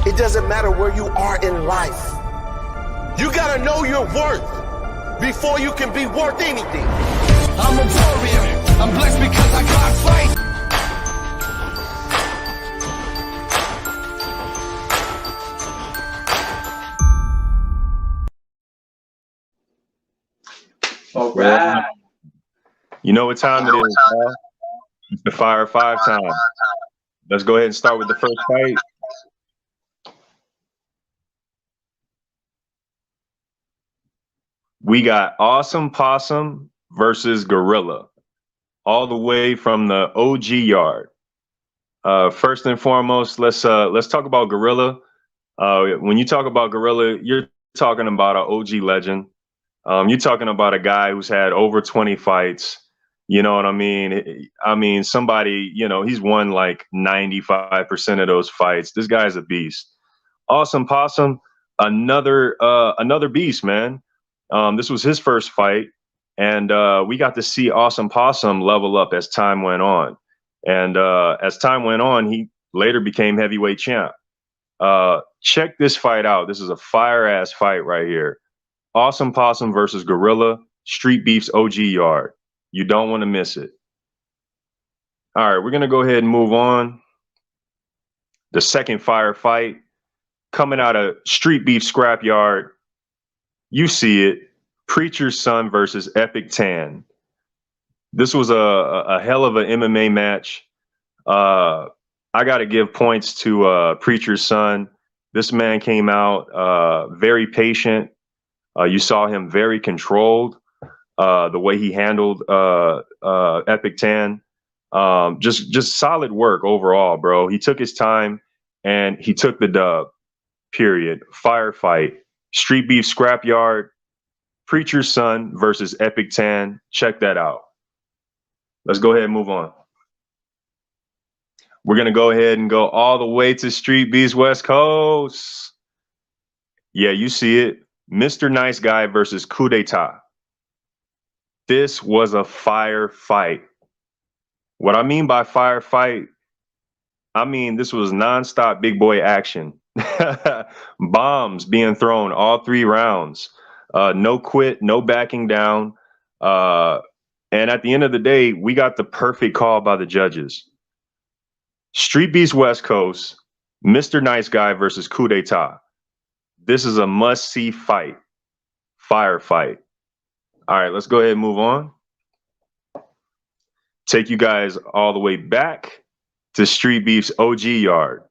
It doesn't matter where you are in life. You gotta know your worth before you can be worth anything. I'm a warrior. I'm blessed because I got fight. All right. You know what time it is, Paul? It's the Fire 5 time. Let's go ahead and start with the first fight. We got Awesome Possum versus Gorilla, all the way from the OG yard. First and foremost, let's talk about Gorilla. When you talk about Gorilla, you're talking about an OG legend. You're talking about a guy who's had over 20 fights. You know what I mean? I mean, somebody, you know, he's won like 95% of those fights. This guy's a beast. Awesome Possum, another beast, man. This was his first fight, and we got to see Awesome Possum level up as time went on. And as time went on, he later became heavyweight champ. Check this fight out. This is a fire-ass fight right here. Awesome Possum versus Gorilla, Street Beef's OG yard. You don't want to miss it. All right, we're going to go ahead and move on. The second fire fight coming out of Street Beef Scrapyard. You see it. Preacher's Son versus Ep.9. This was a hell of an MMA match. I got to give points to Preacher's Son. This man came out very patient. You saw him very controlled. The way he handled Ep.9. Just solid work overall, bro. He took his time and he took the dub. Period. Firefight. Street Beef Scrapyard. Preacher's Son versus Ep.9. Check that out. Let's go ahead and move on. We're going to go ahead and go all the way to Street Beef's West Coast. Yeah, you see it. Mr. Nice Guy versus Coup d'etat. This was a fire fight. What I mean by fire fight, I mean this was nonstop big boy action. Bombs being thrown all 3 rounds. No quit, no backing down. And at the end of the day, we got the perfect call by the judges. Street Beef's West Coast, Mr. Nice Guy versus Coup d'etat. This is a must-see fight. Fire fight. All right, let's go ahead and move on. Take you guys all the way back to Street Beef's OG yard.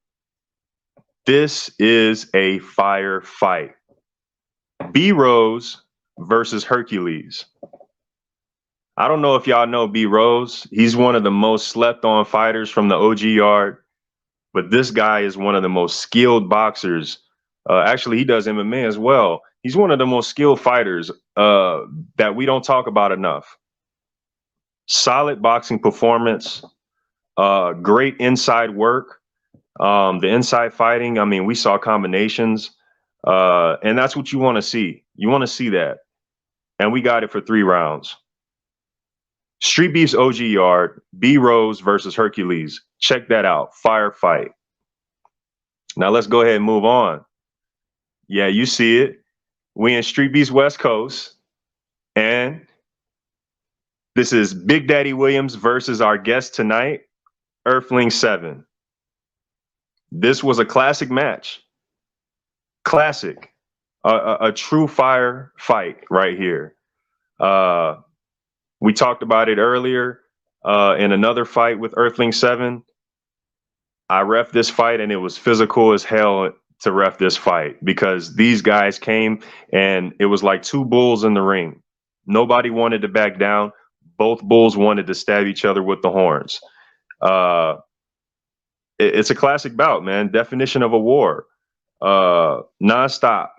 This is a fire fight. B Rose versus Hercules. I don't know if y'all know B Rose. He's one of the most slept on fighters from the OG yard, but this guy is one of the most skilled boxers. Actually, he does MMA as well. He's one of the most skilled fighters that we don't talk about enough. Solid boxing performance, great inside work. The inside fighting, I mean, we saw combinations, and that's what you want to see. You want to see that. And we got it for 3 rounds. Street Beef's OG yard, B Rose versus Hercules. Check that out. Fire fight. Now let's go ahead and move on. Yeah, you see it. We in Street Beef's West Coast. And this is Big Daddy Williams versus our guest tonight, Earthling 7. This was a classic match. Classic. A true fire fight right here. We talked about it earlier in another fight with Earthling 7. I ref this fight and it was physical as hell to ref this fight because these guys came and it was like 2 bulls in the ring. Nobody wanted to back down. Both bulls wanted to stab each other with the horns. It's a classic bout, man. Definition of a war. Nonstop.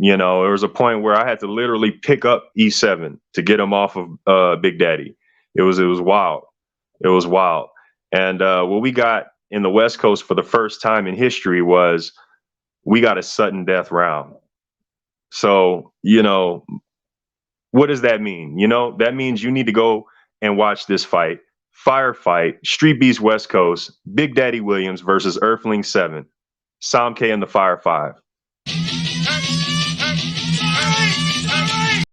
You know, there was a point where I had to literally pick up E7 to get him off of Big Daddy. It was wild. It was wild. And what we got in the West Coast for the first time in history was we got a sudden death round. So, you know, what does that mean? You know, that means you need to go and watch this fight. Firefight, Street Beef's West Coast, Big Daddy Williams versus Earthling 7. Somké and the Fire Five.